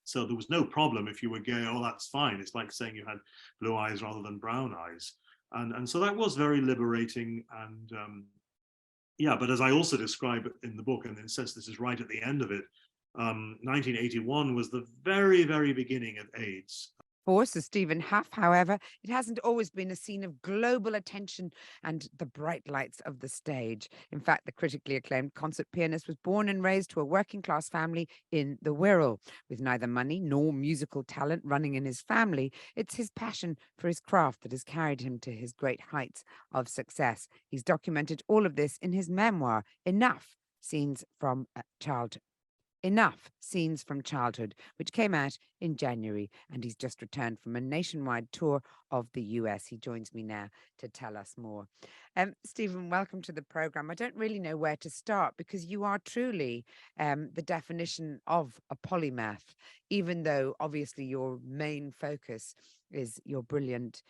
So there was no problem if you were gay. Oh, that's fine. It's like saying you had blue eyes rather than brown eyes. And so that was very liberating. And yeah, but as I also describe in the book, and in a sense this is right at the end of it, 1981 was the very, very beginning of AIDS. For Sir Stephen Hough, however, it hasn't always been a scene of global attention and the bright lights of the stage. In fact, the critically acclaimed concert pianist was born and raised to a working class family in the Wirral. With neither money nor musical talent running in his family, it's his passion for his craft that has carried him to his great heights of success. He's documented all of this in his memoir, Enough Scenes from Childhood, which came out in January, and he's just returned from a nationwide tour of the US. He joins me now to tell us more. Stephen, welcome to the program. I don't really know where to start because you are truly the definition of a polymath, even though obviously your main focus is your brilliant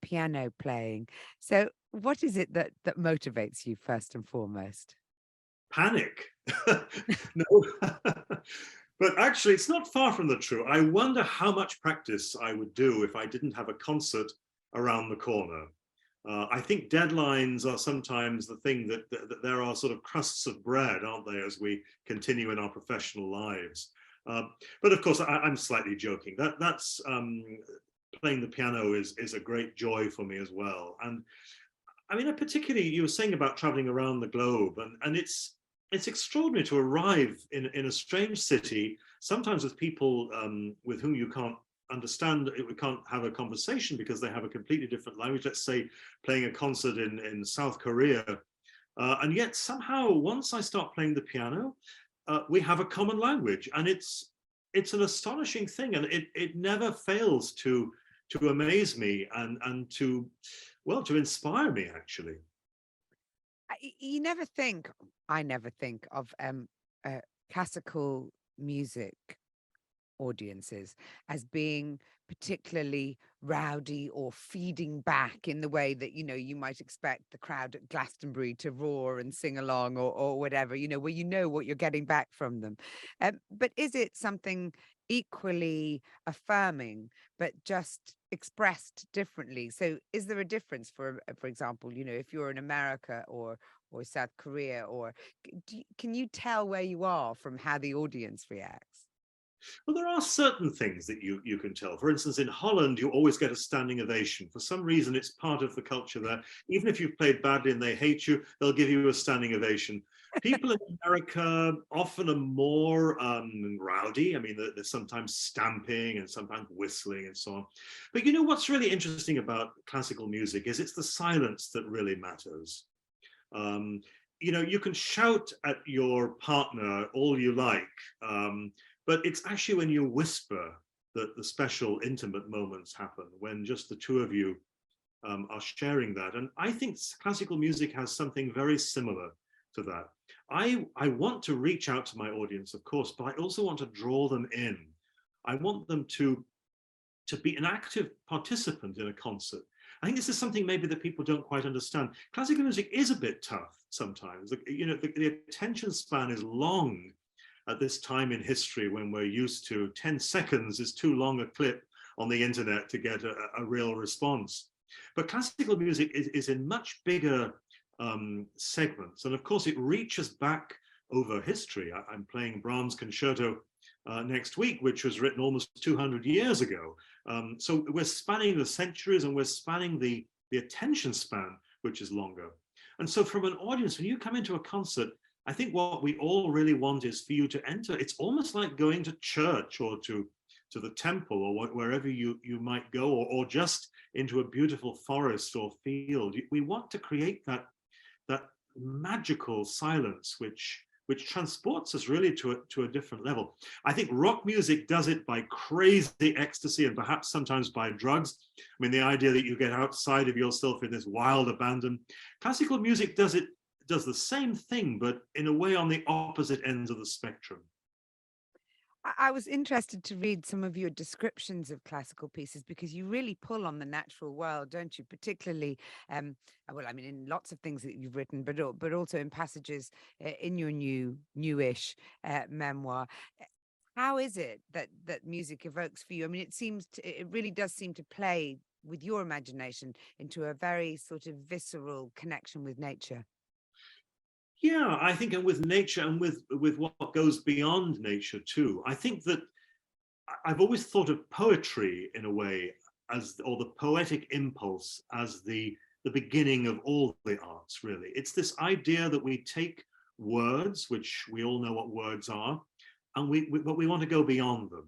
piano playing. So what is it that motivates you first and foremost? Panic. No. But actually, it's not far from the truth. I wonder how much practice I would do if I didn't have a concert around the corner. I think deadlines are sometimes the thing that there are sort of crusts of bread, aren't they, as we continue in our professional lives. But of course, I'm slightly joking. That's playing the piano is a great joy for me as well. And I mean, particularly you were saying about traveling around the globe, and it's extraordinary to arrive in a strange city, sometimes with people with whom you can't understand, we can't have a conversation because they have a completely different language. Let's say playing a concert in South Korea. And yet somehow, once I start playing the piano, we have a common language. And it's an astonishing thing. And it never fails to amaze me and to, well, to inspire me, actually. I never think of classical music audiences as being particularly rowdy or feeding back in the way that, you might expect the crowd at Glastonbury to roar and sing along or whatever, where you know what you're getting back from them. But is it something equally affirming, but just expressed differently? So is there a difference, for example, if you're in America or South Korea, or can you tell where you are from how the audience reacts? Well, there are certain things that you can tell. For instance, in Holland, you always get a standing ovation. For some reason, it's part of the culture there. Even if you've played badly and they hate you, they'll give you a standing ovation. People in America often are more rowdy. I mean, there's sometimes stamping and sometimes whistling and so on. But what's really interesting about classical music is it's the silence that really matters. You can shout at your partner all you like, but it's actually when you whisper that the special intimate moments happen, when just the two of you are sharing that. And I think classical music has something very similar to that. I want to reach out to my audience, of course, but I also want to draw them in. I want them to be an active participant in a concert. I think this is something maybe that people don't quite understand. Classical music is a bit tough sometimes. The attention span is long at this time in history when we're used to 10 seconds is too long a clip on the internet to get a real response. But classical music is in much bigger segments. And of course, it reaches back over history. I'm playing Brahms' concerto next week, which was written almost 200 years ago. So we're spanning the centuries and we're spanning the attention span, which is longer. And so from an audience, when you come into a concert, I think what we all really want is for you to enter. It's almost like going to church or to the temple or wherever you might go, or just into a beautiful forest or field. We want to create that magical silence, which transports us really to a different level. I think rock music does it by crazy ecstasy and perhaps sometimes by drugs. I mean, the idea that you get outside of yourself in this wild abandon. Classical music does the same thing, but in a way on the opposite ends of the spectrum. I was interested to read some of your descriptions of classical pieces because you really pull on the natural world, don't you? Particularly, well, I mean, in lots of things that you've written, but also in passages in your newish memoir. How is it that music evokes for you? I mean, it really does seem to play with your imagination into a very sort of visceral connection with nature. Yeah, I think, and with nature and with what goes beyond nature too. I think that I've always thought of poetry in a way as, or the poetic impulse as the beginning of all the arts, really. It's this idea that we take words, which we all know what words are, and but we want to go beyond them.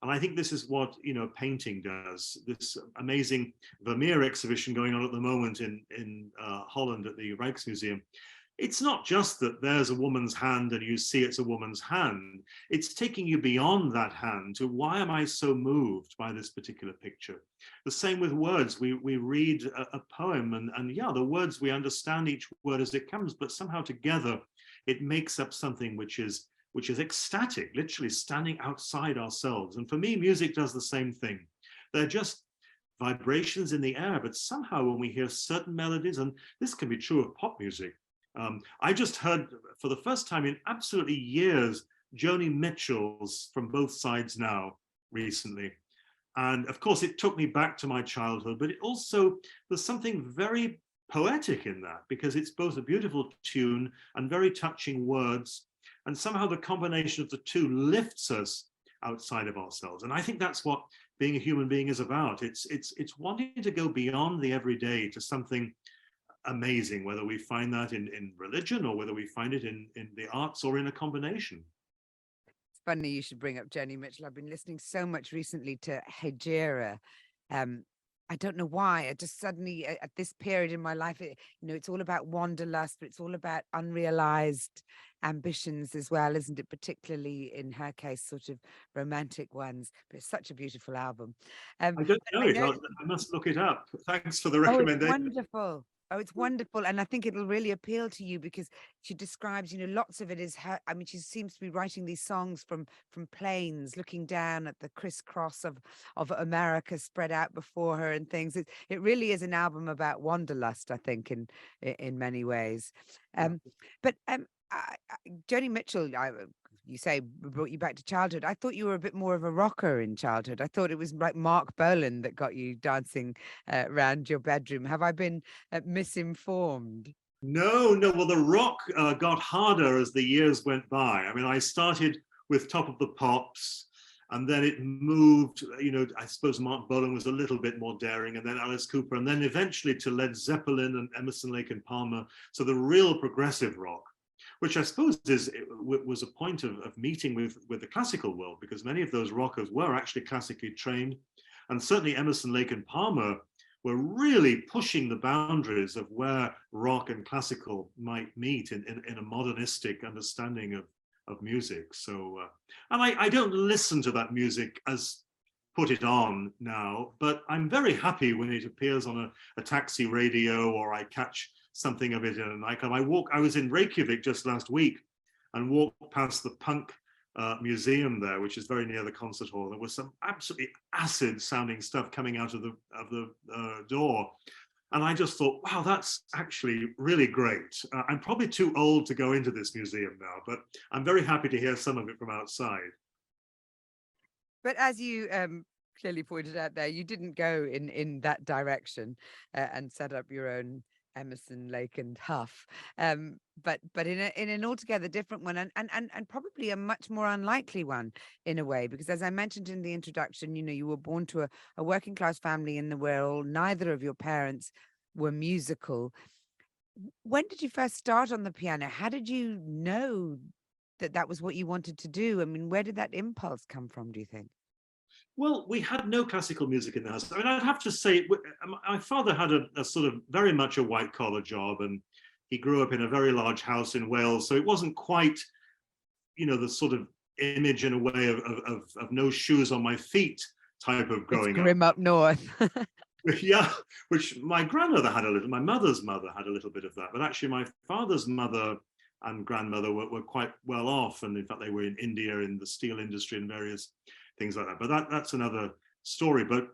And I think this is what, painting does. This amazing Vermeer exhibition going on at the moment in Holland at the Rijksmuseum. It's not just that there's a woman's hand and you see it's a woman's hand. It's taking you beyond that hand to, why am I so moved by this particular picture? The same with words. We read a poem and yeah, the words, we understand each word as it comes, but somehow together it makes up something which is ecstatic, literally standing outside ourselves. And for me, music does the same thing. They're just vibrations in the air, but somehow when we hear certain melodies, and this can be true of pop music, I just heard for the first time in absolutely years, Joni Mitchell's From Both Sides Now recently. And of course, it took me back to my childhood, but it also, there's something very poetic in that, because it's both a beautiful tune and very touching words. And somehow the combination of the two lifts us outside of ourselves. And I think that's what being a human being is about. It's wanting to go beyond the everyday to something amazing, whether we find that in religion or whether we find it in the arts or in a combination. It's funny you should bring up Joni Mitchell. I've been listening so much recently to Hejira. I don't know why. I just suddenly, at this period in my life, it's all about wanderlust, but it's all about unrealized ambitions as well, isn't it? Particularly in her case, sort of romantic ones. But it's such a beautiful album. I don't know I it. know. I must look it up. Thanks for the Oh, it's recommendation. wonderful. Oh, it's wonderful. And I think it'll really appeal to you because she describes, lots of it is her. I mean, she seems to be writing these songs from planes, looking down at the crisscross of America spread out before her and things. It really is an album about wanderlust, I think, in many ways. But Joni Mitchell, you say brought you back to childhood. I thought you were a bit more of a rocker in childhood. I thought it was like Mark Bolan that got you dancing around your bedroom. Have I been misinformed? No. Well, the rock got harder as the years went by. I mean, I started with Top of the Pops, and then it moved. I suppose Mark Bolan was a little bit more daring, and then Alice Cooper, and then eventually to Led Zeppelin and Emerson, Lake and Palmer. So the real progressive rock, which I suppose was a point of meeting with the classical world, because many of those rockers were actually classically trained. And certainly Emerson, Lake and Palmer were really pushing the boundaries of where rock and classical might meet in a modernistic understanding of music. So, and I don't listen to that music as put it on now, but I'm very happy when it appears on a taxi radio, or I catch something of it in a nightclub. I was in Reykjavik just last week and walked past the punk museum there, which is very near the concert hall. There was some absolutely acid sounding stuff coming out of the door. And I just thought, wow, that's actually really great. I'm probably too old to go into this museum now, but I'm very happy to hear some of it from outside. But as you clearly pointed out there, you didn't go in that direction and set up your own Emerson, Lake and Hough, but in an altogether different one, and probably a much more unlikely one in a way, because as I mentioned in the introduction, you were born to a working class family in the world. Neither of your parents were musical. When did you first start on the piano? How did you know that was what you wanted to do? I mean, where did that impulse come from, do you think? Well, we had no classical music in the house. I mean, I'd have to say, my father had a sort of very much a white collar job, and he grew up in a very large house in Wales. So it wasn't quite, the sort of image in a way of no shoes on my feet type of growing It's grim up north. Yeah, which my grandmother had a little, my mother's mother had a little bit of that, but actually my father's mother and grandmother were quite well off, and in fact they were in India in the steel industry and various things like that. But that's another story. But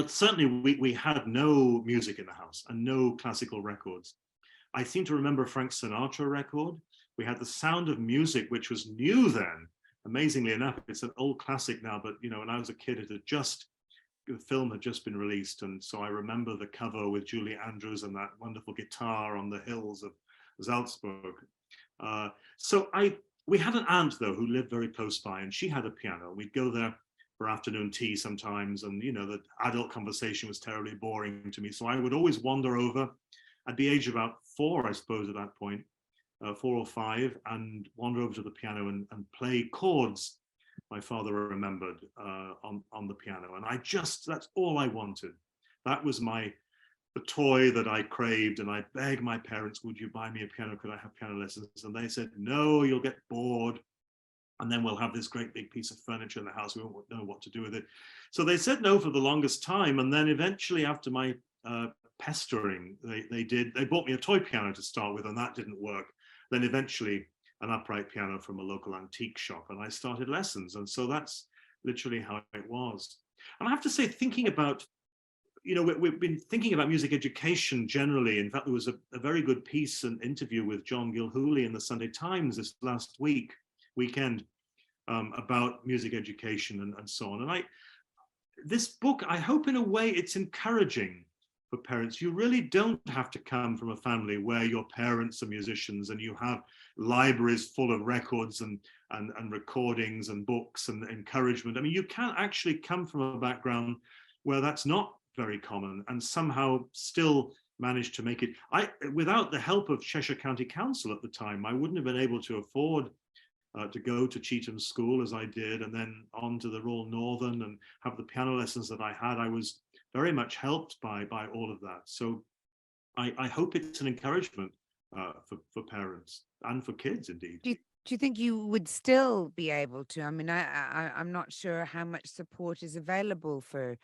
certainly we had no music in the house and no classical records. I seem to remember a Frank Sinatra record. We had The Sound of Music, which was new then, amazingly enough, it's an old classic now, but when I was a kid, the film had just been released, and so I remember the cover with Julie Andrews and that wonderful guitar on the hills of Salzburg. So we had an aunt though who lived very close by, and she had a piano. We'd go there for afternoon tea sometimes, and the adult conversation was terribly boring to me, so I would always wander over. I'd be age about 4, I suppose, at that point, 4 or 5, and wander over to the piano and play chords my father remembered on the piano. And that's all I wanted. That was the toy that I craved, and I begged my parents, would you buy me a piano? Could I have piano lessons? And they said, no, you'll get bored. And then we'll have this great big piece of furniture in the house. We won't know what to do with it. So they said no for the longest time. And then eventually, after my pestering, they bought me a toy piano to start with, and that didn't work. Then eventually an upright piano from a local antique shop, and I started lessons. And so that's literally how it was. And I have to say, thinking about, we've been thinking about music education generally. In fact, there was a very good piece and interview with John Gilhooly in the Sunday Times this last weekend about music education and so on. And this book, I hope in a way it's encouraging for parents. You really don't have to come from a family where your parents are musicians and you have libraries full of records and recordings and books and encouragement. I mean, you can actually come from a background where that's not very common and somehow still manage to make it. Without the help of Cheshire County Council at the time, I wouldn't have been able to afford to go to Cheetham School as I did, and then on to the Royal Northern and have the piano lessons that I had. I was very much helped by all of that. So I hope it's an encouragement for parents and for kids, indeed. Do you think you would still be able to? I mean, I'm not sure how much support is available for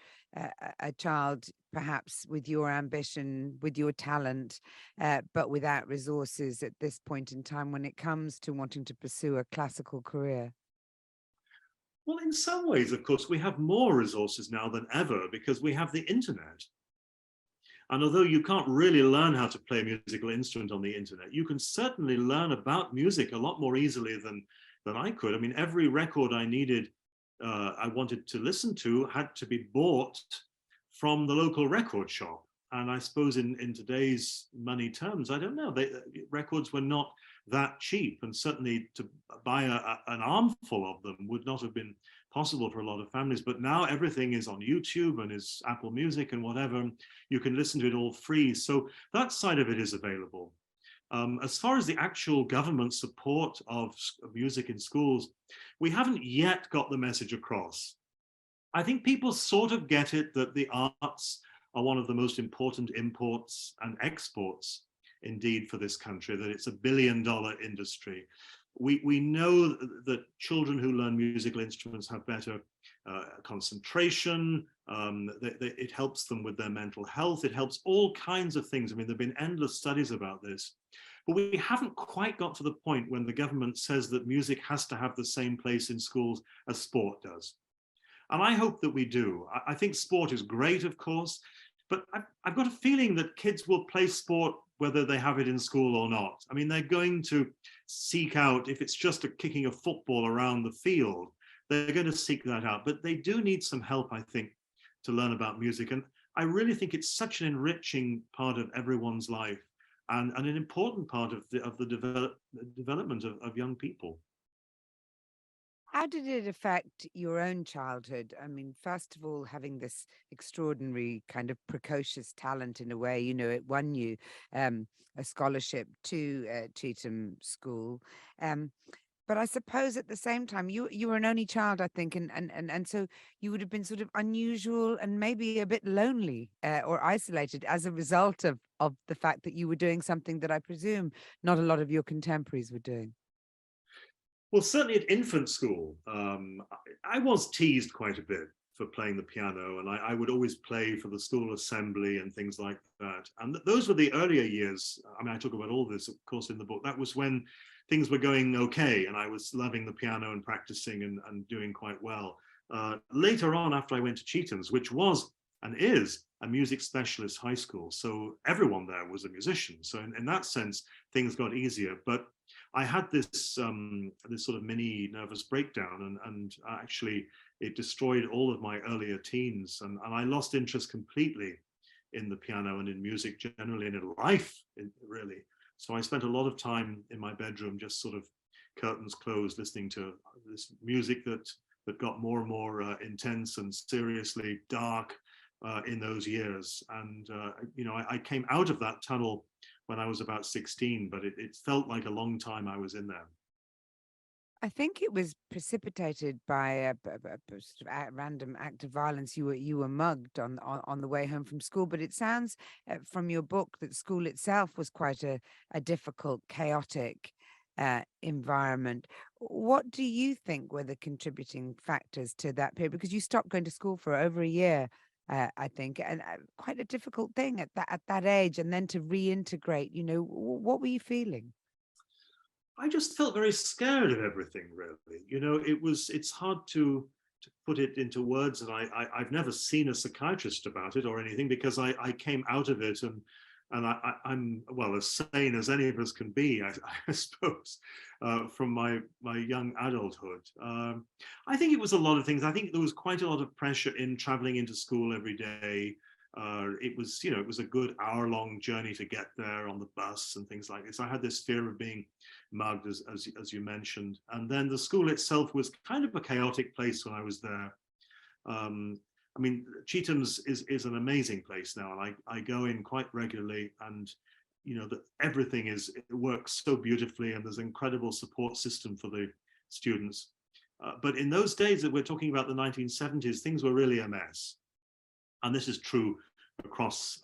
a child, perhaps with your ambition, with your talent, but without resources at this point in time when it comes to wanting to pursue a classical career. Well, in some ways, of course, we have more resources now than ever because we have the internet. And although you can't really learn how to play a musical instrument on the internet, you can certainly learn about music a lot more easily than I could. I mean, every record I needed, I wanted to listen to had to be bought from the local record shop. And I suppose in today's money terms, I don't know, records were not that cheap. And certainly to buy an armful of them would not have been possible for a lot of families. But now everything is on YouTube and is Apple Music and whatever. You can listen to it all free. So that side of it is available. As far as the actual government support of music in schools, we haven't yet got the message across. I think people sort of get it that the arts are one of the most important imports and exports indeed for this country, that it's $1 billion industry. We know that children who learn musical instruments have better concentration. It helps them with their mental health. It helps all kinds of things. I mean, there have been endless studies about this, but we haven't quite got to the point when the government says that music has to have the same place in schools as sport does. And I hope that we do. I think sport is great, of course, but I've got a feeling that kids will play sport whether they have it in school or not. I mean, they're going to seek out, if it's just kicking a football around the field, they're going to seek that out. But they do need some help, I think, to learn about music. And I really think it's such an enriching part of everyone's life and an important part of the development of young people. How did it affect your own childhood? I mean, first of all, having this extraordinary kind of precocious talent in a way, it won you a scholarship to Cheetham School. But I suppose at the same time, you were an only child, I think, and so you would have been sort of unusual and maybe a bit lonely or isolated as a result of the fact that you were doing something that I presume not a lot of your contemporaries were doing. Well, certainly at infant school, I was teased quite a bit for playing the piano, and I would always play for the school assembly and things like that. And those were the earlier years. I mean, I talk about all this, of course, in the book. That was when things were going okay, and I was loving the piano and practicing and doing quite well. Later on, after I went to Cheetham's, which was and is a music specialist high school, so everyone there was a musician. So in that sense, things got easier. But I had this sort of mini nervous breakdown, and actually it destroyed all of my earlier teens, and I lost interest completely in the piano and in music generally, and in life, really. So I spent a lot of time in my bedroom, just sort of curtains closed, listening to this music that got more and more intense and seriously dark in those years. And I came out of that tunnel when I was about 16, but it felt like a long time I was in there. I think it was precipitated by a sort of random act of violence. You were mugged on the way home from school, but it sounds from your book that school itself was quite a difficult, chaotic environment. What do you think were the contributing factors to that period? Because you stopped going to school for over a year, I think, and quite a difficult thing at that age, and then to reintegrate. What were you feeling? I just felt very scared of everything, really. It's hard to put it into words, and I've never seen a psychiatrist about it or anything, because I came out of it, and I'm, well, as sane as any of us can be, I suppose, from my young adulthood. I think it was a lot of things. I think there was quite a lot of pressure in traveling into school every day. It was a good hour-long journey to get there on the bus and things like this. I had this fear of being mugged, as you mentioned. And then the school itself was kind of a chaotic place when I was there. I mean, Chetham's is an amazing place now, and I go in quite regularly, and that everything it works so beautifully, and there's an incredible support system for the students. But in those days that we're talking about, the 1970s, things were really a mess. And this is true across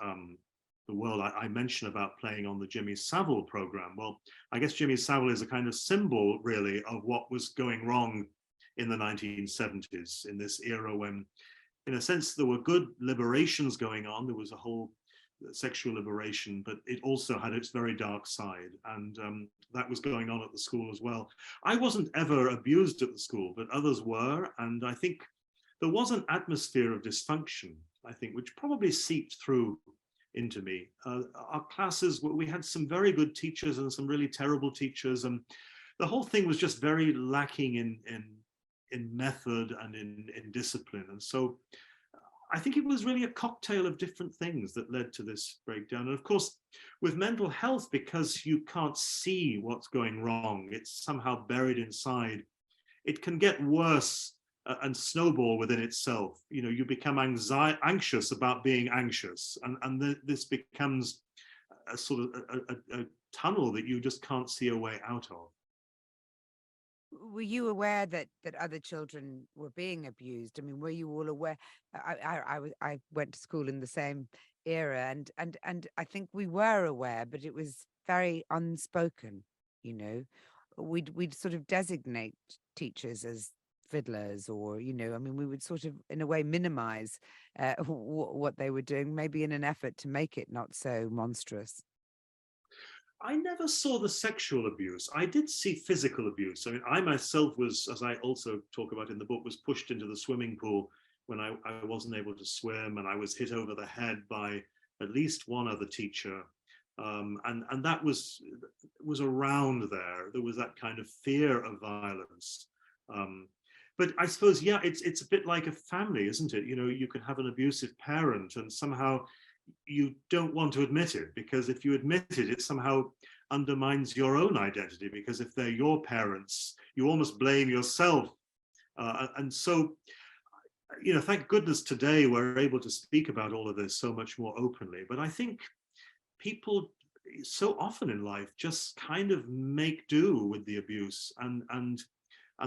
the world. I mentioned about playing on the Jimmy Savile program. Well, I guess Jimmy Savile is a kind of symbol, really, of what was going wrong in the 1970s, in this era when, in a sense, there were good liberations going on. There was a whole sexual liberation, but it also had its very dark side. And that was going on at the school as well. I wasn't ever abused at the school, but others were. And I think there was an atmosphere of dysfunction, I think, which probably seeped through into me. Our classes, we had some very good teachers and some really terrible teachers, and the whole thing was just very lacking in method and in discipline. And so I think it was really a cocktail of different things that led to this breakdown. And of course, with mental health, because you can't see what's going wrong, it's somehow buried inside, it can get worse and snowball within itself. You become anxious about being anxious, and this becomes a sort of a tunnel that you just can't see a way out of. Were you aware that other children were being abused? I mean, were you all aware? I went to school in the same era, and I think we were aware, but it was very unspoken. You know, we'd sort of designate teachers as fiddlers, or I mean, we would sort of, in a way, minimize what they were doing, maybe in an effort to make it not so monstrous. I never saw the sexual abuse. I did see physical abuse. I mean, I myself was, as I also talk about in the book, was pushed into the swimming pool when I wasn't able to swim, and I was hit over the head by at least one other teacher. And that was around there. There was that kind of fear of violence. But I suppose, yeah, it's a bit like a family, isn't it? You can have an abusive parent, and somehow you don't want to admit it, because if you admit it, it somehow undermines your own identity, because if they're your parents, you almost blame yourself. And so, thank goodness today we're able to speak about all of this so much more openly. But I think people so often in life just kind of make do with the abuse, and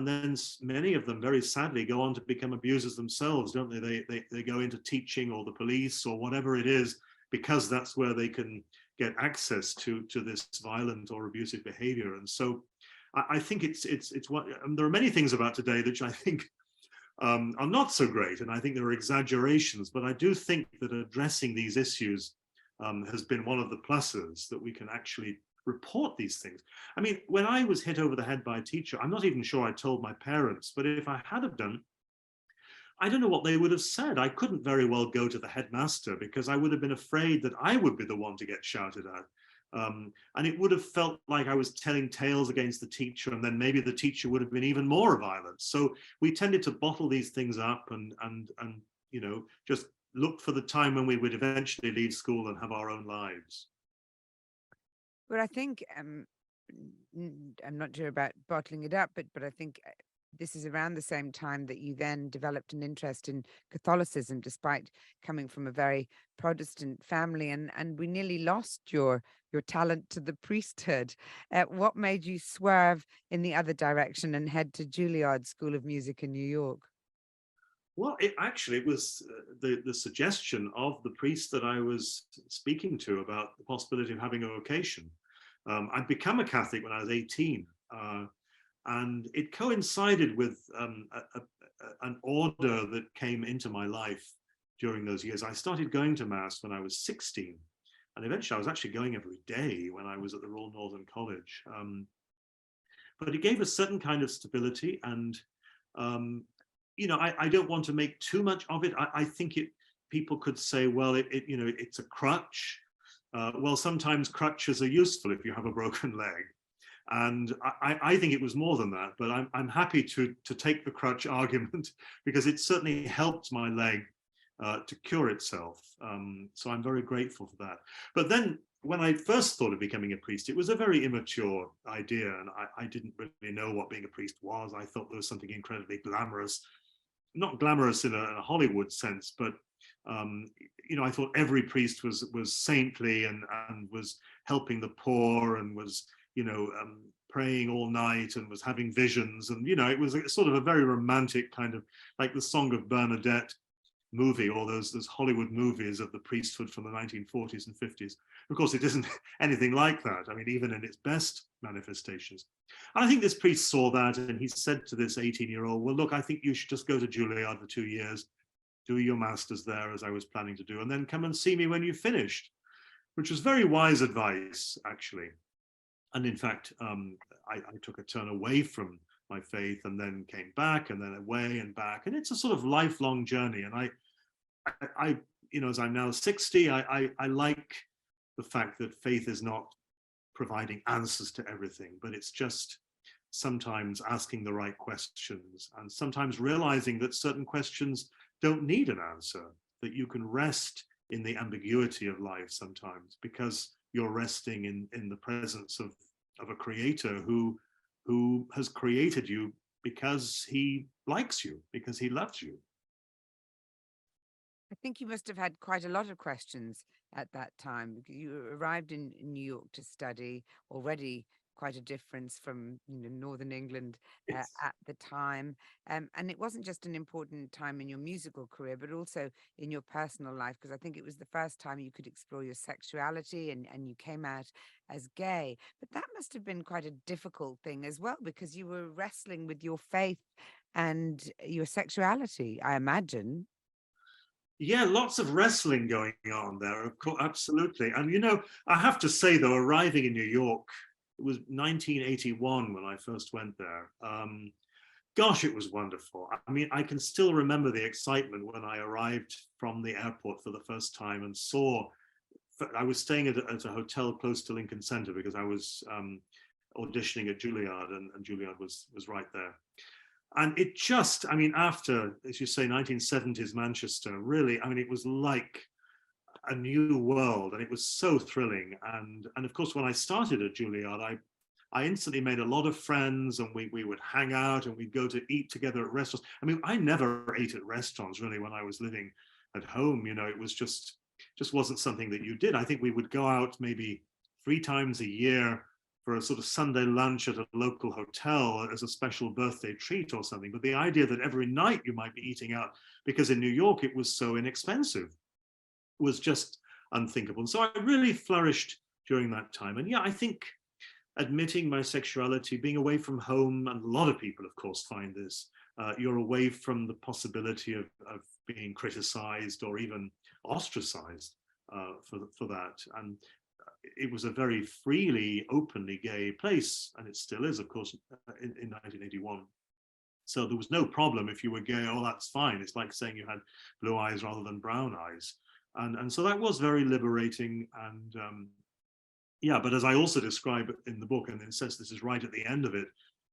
then many of them, very sadly, go on to become abusers themselves, don't they? They go into teaching or the police or whatever it is, because that's where they can get access to this violent or abusive behavior. And so I think it's what there are many things about today which I think are not so great, and I think there are exaggerations. But I do think that addressing these issues has been one of the pluses, that we can actually report these things. I mean, when I was hit over the head by a teacher, I'm not even sure I told my parents, but if I had have done, I don't know what they would have said. I couldn't very well go to the headmaster, because I would have been afraid that I would be the one to get shouted at. And it would have felt like I was telling tales against the teacher, and then maybe the teacher would have been even more violent. So we tended to bottle these things up and just look for the time when we would eventually leave school and have our own lives. But I think I'm not sure about bottling it up, but I think this is around the same time that you then developed an interest in Catholicism, despite coming from a very Protestant family, and we nearly lost your talent to the priesthood. What made you swerve in the other direction and head to Juilliard School of Music in New York? Well, it was the suggestion of the priest that I was speaking to about the possibility of having a vocation. I'd become a Catholic when I was 18, and it coincided with an order that came into my life during those years. I started going to Mass when I was 16, and eventually I was actually going every day when I was at the Royal Northern College. But it gave a certain kind of stability, and I don't want to make too much of it. I think people could say, well, it's a crutch. Well, sometimes crutches are useful if you have a broken leg. And I think it was more than that, but I'm happy to take the crutch argument because it certainly helped my leg to cure itself. So I'm very grateful for that. But then when I first thought of becoming a priest, it was a very immature idea, and I didn't really know what being a priest was. I thought there was something incredibly glamorous, not glamorous in a Hollywood sense, but I thought every priest was saintly and was helping the poor and was praying all night and was having visions, and it was sort of a very romantic kind of, like the Song of Bernadette movie, or those Hollywood movies of the priesthood from the 1940s and 50s. Of course, it isn't anything like that. I mean, even in its best manifestations. And I think this priest saw that, and he said to this 18-year-old, well, look, I think you should just go to Juilliard for 2 years, do your master's there, as I was planning to do, and then come and see me when you've finished, which was very wise advice, actually. And in fact, I took a turn away from my faith and then came back and then away and back. And it's a sort of lifelong journey. And I as I'm now 60, I like the fact that faith is not providing answers to everything, but it's just sometimes asking the right questions and sometimes realizing that certain questions don't need an answer, that you can rest in the ambiguity of life sometimes because you're resting in the presence of a creator who has created you because he likes you, because he loves you. I think you must have had quite a lot of questions at that time. You arrived in New York to study, already quite a difference from Northern England Yes. at the time. And it wasn't just an important time in your musical career, but also in your personal life, because I think it was the first time you could explore your sexuality and you came out as gay. But that must have been quite a difficult thing as well, because you were wrestling with your faith and your sexuality, I imagine. Yeah, lots of wrestling going on there, of course, absolutely. And I have to say, though, arriving in New York, it was 1981 when I first went there. Gosh, it was wonderful. I mean, I can still remember the excitement when I arrived from the airport for the first time and I was staying at a hotel close to Lincoln Center because I was auditioning at Juilliard, and Juilliard was right there. And it just, I mean, after, as you say, 1970s Manchester, really, I mean, it was like a new world, and it was so thrilling. And of course, when I started at Juilliard, I instantly made a lot of friends, and we would hang out and we'd go to eat together at restaurants. I mean, I never ate at restaurants really when I was living at home. It was just wasn't something that you did. I think we would go out maybe 3 times a year for a sort of Sunday lunch at a local hotel as a special birthday treat or something. But the idea that every night you might be eating out, because in New York it was so inexpensive, was just unthinkable. And so I really flourished during that time. And yeah, I think admitting my sexuality, being away from home, and a lot of people, of course, find this, you're away from the possibility of being criticized or even ostracized for that. And it was a very freely, openly gay place, and it still is, of course, in 1981. So there was no problem if you were gay. Oh, that's fine. It's like saying you had blue eyes rather than brown eyes. And so that was very liberating. And yeah, but as I also describe in the book, and in a sense this is right at the end of it,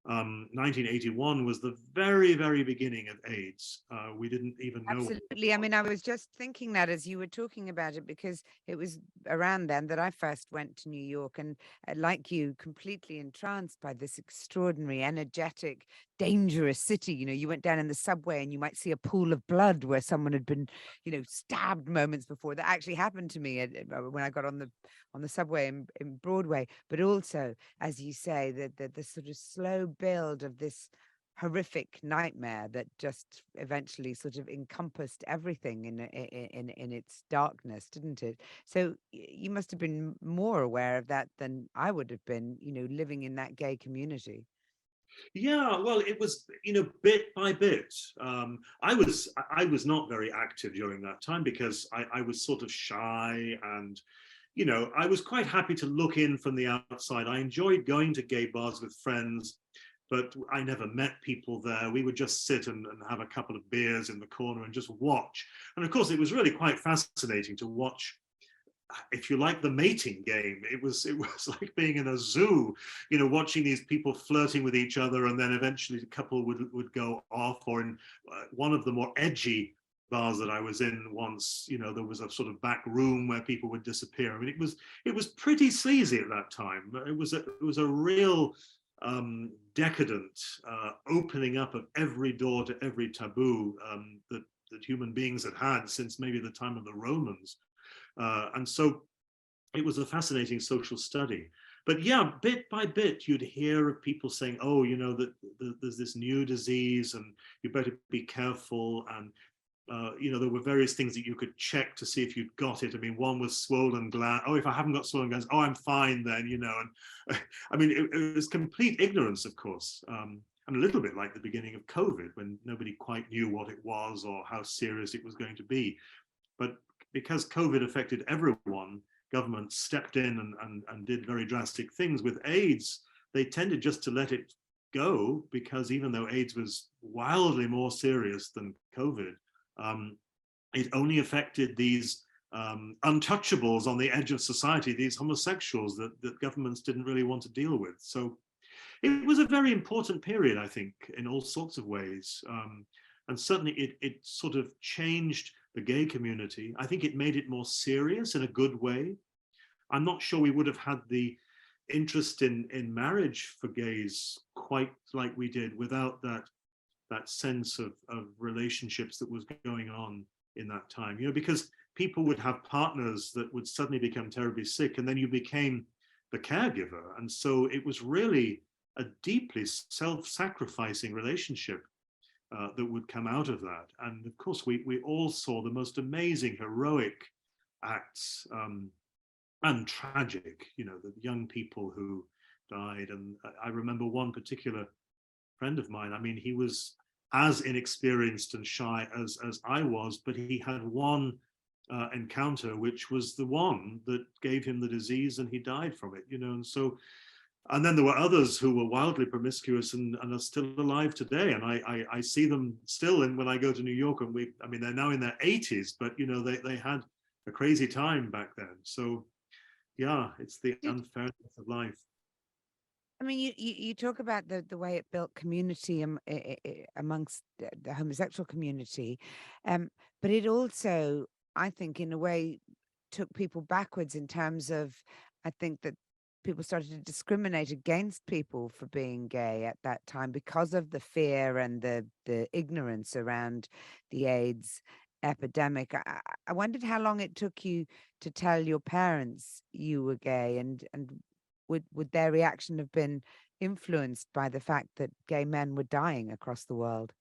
1981 was the very, very beginning of AIDS. We didn't even know what it Absolutely. I was. mean, I was just thinking that as you were talking about it, because it was around then that I first went to New York and, like you, completely entranced by this extraordinary, energetic, dangerous city. You know, you went down in the subway and you might see a pool of blood where someone had been, stabbed moments before. That actually happened to me when I got on the subway in Broadway. But also, as you say, the sort of slow build of this horrific nightmare that just eventually sort of encompassed everything in its darkness, didn't it? So you must have been more aware of that than I would have been, living in that gay community. Yeah, well, it was, bit by bit. I was not very active during that time because I was sort of shy, and I was quite happy to look in from the outside. I enjoyed going to gay bars with friends, but I never met people there. We would just sit and have a couple of beers in the corner and just watch. And of course, it was really quite fascinating to watch, if you like, the mating game. It was like being in a zoo, watching these people flirting with each other, and then eventually the couple would go off. Or in one of the more edgy bars that I was in once, there was a sort of back room where people would disappear. I mean, it was pretty sleazy at that time. It was a real decadent opening up of every door to every taboo that human beings had since maybe the time of the Romans. And so it was a fascinating social study. But yeah, bit by bit, you'd hear of people saying, oh, that there's this new disease and you better be careful. And, there were various things that you could check to see if you'd got it. I mean, one was swollen gland. Oh, if I haven't got swollen glands, oh, I'm fine then, And I mean, it was complete ignorance, of course. And a little bit like the beginning of COVID, when nobody quite knew what it was or how serious it was going to be. But because COVID affected everyone, governments stepped in and did very drastic things. With AIDS, they tended just to let it go, because even though AIDS was wildly more serious than COVID, it only affected these untouchables on the edge of society, these homosexuals that governments didn't really want to deal with. So it was a very important period, I think, in all sorts of ways. And certainly it sort of changed the gay community. I think it made it more serious in a good way. I'm not sure we would have had the interest in marriage for gays quite like we did without that sense of relationships that was going on in that time. Because people would have partners that would suddenly become terribly sick, and then you became the caregiver. And so it was really a deeply self-sacrificing relationship that would come out of that. And of course, we all saw the most amazing, heroic acts, and tragic, the young people who died. And I remember one particular friend of mine. I mean, he was as inexperienced and shy as I was, but he had one encounter, which was the one that gave him the disease, and he died from it, And so, and then there were others who were wildly promiscuous and are still alive today. And I see them still. And when I go to New York, and I mean, they're now in their 80s, but they had a crazy time back then. So yeah, it's the unfairness of life. I mean, you talk about the way it built community amongst the homosexual community, but it also, I think, in a way, took people backwards in terms of, I think that people started to discriminate against people for being gay at that time because of the fear and the ignorance around the AIDS epidemic. I wondered how long it took you to tell your parents you were gay, and would their reaction have been influenced by the fact that gay men were dying across the world?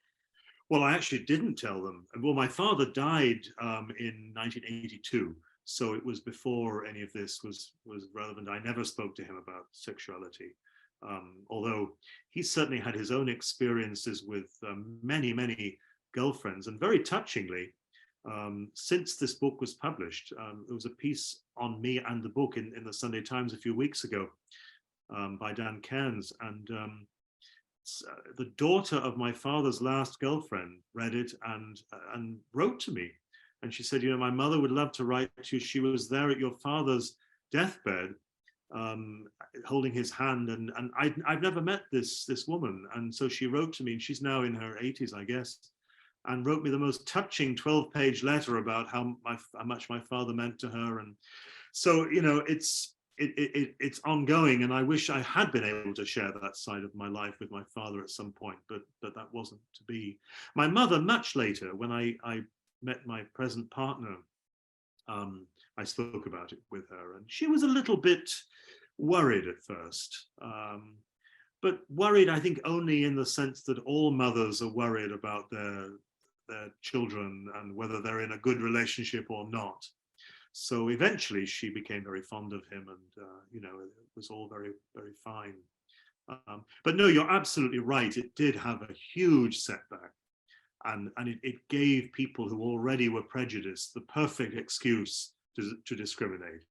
Well, I actually didn't tell them. Well, my father died in 1982, so it was before any of this was relevant. I never spoke to him about sexuality, although he certainly had his own experiences with many, many girlfriends. And very touchingly, since this book was published, there was a piece on me and the book in the Sunday Times a few weeks ago by Dan Cairns, and the daughter of my father's last girlfriend read it and wrote to me, and she said, my mother would love to write to you. She was there at your father's deathbed, holding his hand, and I've never met this woman, and so she wrote to me, and she's now in her 80s, I guess, and wrote me the most touching 12-page letter about how much my father meant to her. And so, you know, it's ongoing, and I wish I had been able to share that side of my life with my father at some point, but that wasn't to be. My mother, much later, when I met my present partner, I spoke about it with her, and she was a little bit worried at first, but worried, I think, only in the sense that all mothers are worried about their children and whether they're in a good relationship or not. So eventually she became very fond of him, and you know, it was all very, very fine. But no, you're absolutely right. It did have a huge setback, and it gave people who already were prejudiced the perfect excuse to discriminate,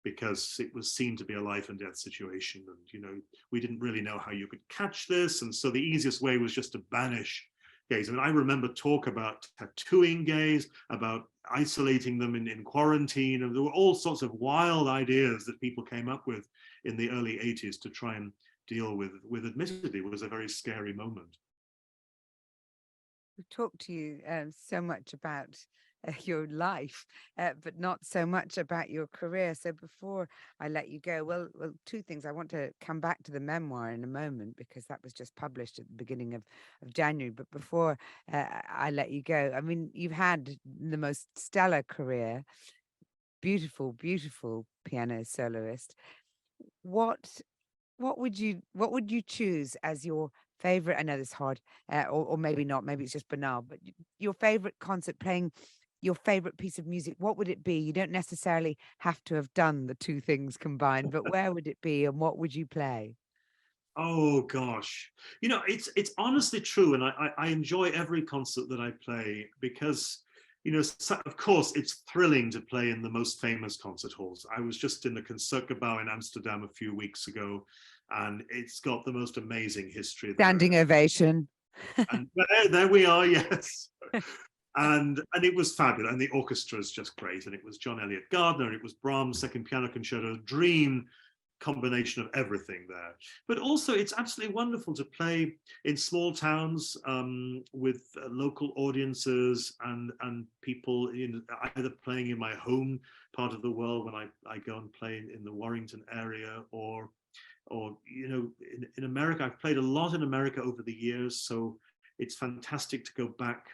because it was seen to be a life and death situation, and you know, we didn't really know how you could catch this, and so the easiest way was just to banish gays. I mean, I remember talk about tattooing gays, about isolating them in quarantine, and there were all sorts of wild ideas that people came up with in the early 80s to try and deal with admittedly was a very scary moment. We've talked to you so much about your life, but not so much about your career. So before I let you go, well, two things. I want to come back to the memoir in a moment because that was just published at the beginning of January. But before I let you go, I mean, you've had the most stellar career, beautiful, beautiful piano soloist. What what would you choose as your favorite? I know this is hard, or maybe not. Maybe it's just banal. But your favorite concert, playing your favorite piece of music. What would it be? You don't necessarily have to have done the two things combined, but where would it be, and what would you play? Oh gosh, you know, it's honestly true, and I enjoy every concert that I play because, you know, of course it's thrilling to play in the most famous concert halls. I was just in the Concertgebouw in Amsterdam a few weeks ago, and it's got the most amazing history there. Standing ovation. And there we are, yes. And it was fabulous, and the orchestra is just great, and it was John Elliott Gardner, and it was Brahms' Second Piano Concerto, dream combination of everything there. But also it's absolutely wonderful to play in small towns with local audiences, and people in either playing in my home part of the world when I go and play in the Warrington area, or you know, in America. I've played a lot in America over the years, so it's fantastic to go back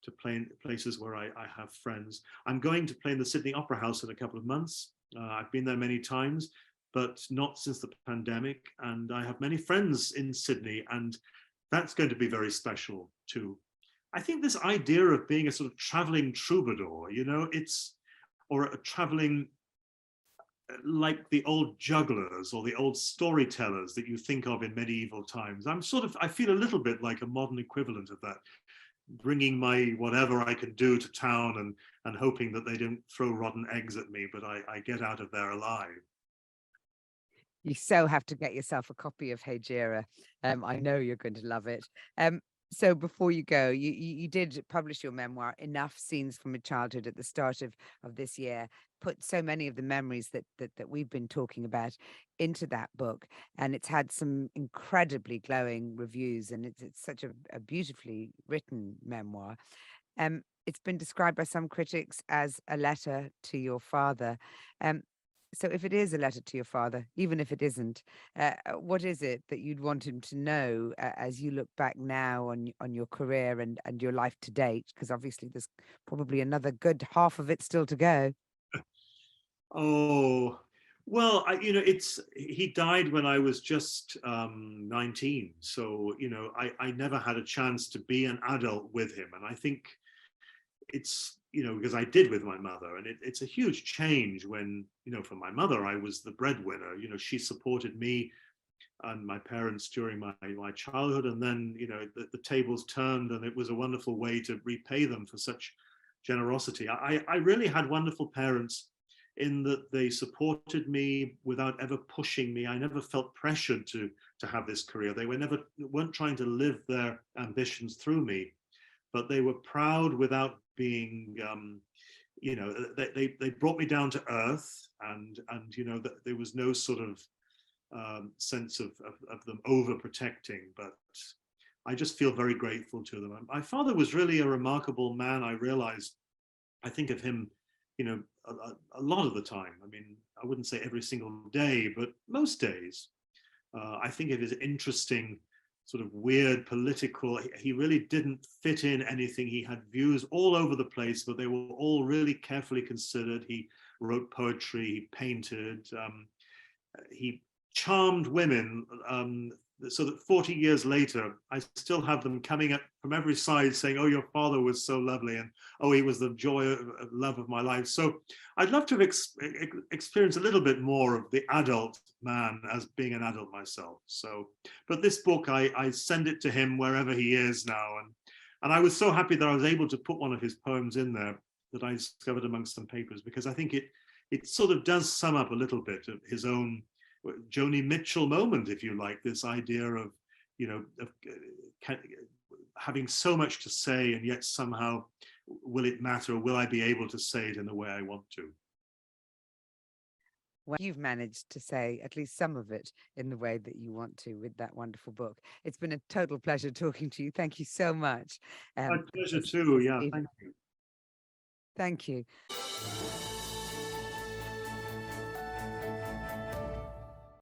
to play in places where I have friends. I'm going to play in the Sydney Opera House in a couple of months. I've been there many times, but not since the pandemic. And I have many friends in Sydney, and that's going to be very special too. I think this idea of being a sort of traveling troubadour, you know, or a traveling, like the old jugglers or the old storytellers that you think of in medieval times. I feel a little bit like a modern equivalent of that, bringing my whatever I can do to town, and hoping that they don't throw rotten eggs at me, but I get out of there alive. You so have to get yourself a copy of Hejira. I know you're going to love it. So before you go, you did publish your memoir, Enough Scenes from a Childhood, at the start of this year. Put so many of the memories that we've been talking about into that book, and it's had some incredibly glowing reviews, and it's such a beautifully written memoir. It's been described by some critics as a letter to your father. Um, so if it is a letter to your father, even if it isn't, what is it that you'd want him to know as you look back now on your career and your life to date? Because obviously there's probably another good half of it still to go. Oh, well, you know, he died when I was just 19. So, you know, I never had a chance to be an adult with him. And I think it's, you know, because I did with my mother, and it's a huge change when, you know, for my mother, I was the breadwinner. You know, she supported me and my parents during my childhood, and then, you know, the tables turned, and it was a wonderful way to repay them for such generosity. I really had wonderful parents in that they supported me without ever pushing me. I never felt pressured to have this career. They weren't trying to live their ambitions through me, but they were proud without being they brought me down to earth, and that there was no sort of sense of them overprotecting, but I just feel very grateful to them. My father was really a remarkable man. I realized, I think of him, a lot of the time. I mean, I wouldn't say every single day, but most days. I think of his interesting, sort of weird political. He really didn't fit in anything. He had views all over the place, but they were all really carefully considered. He wrote poetry, he painted, he charmed women, so that 40 years later, I still have them coming up from every side saying, "Oh, your father was so lovely," and "Oh, he was the joy of love of my life." So I'd love to have experienced a little bit more of the adult man as being an adult myself. So, but this book, I send it to him wherever he is now, and I was so happy that I was able to put one of his poems in there that I discovered amongst some papers, because I think it sort of does sum up a little bit of his own Joni Mitchell moment, if you like, this idea of, having so much to say, and yet somehow, will it matter? Will I be able to say it in the way I want to? Well, you've managed to say at least some of it in the way that you want to with that wonderful book. It's been a total pleasure talking to you. Thank you so much. My pleasure Sir too. Yeah, Stephen. thank you. Thank you.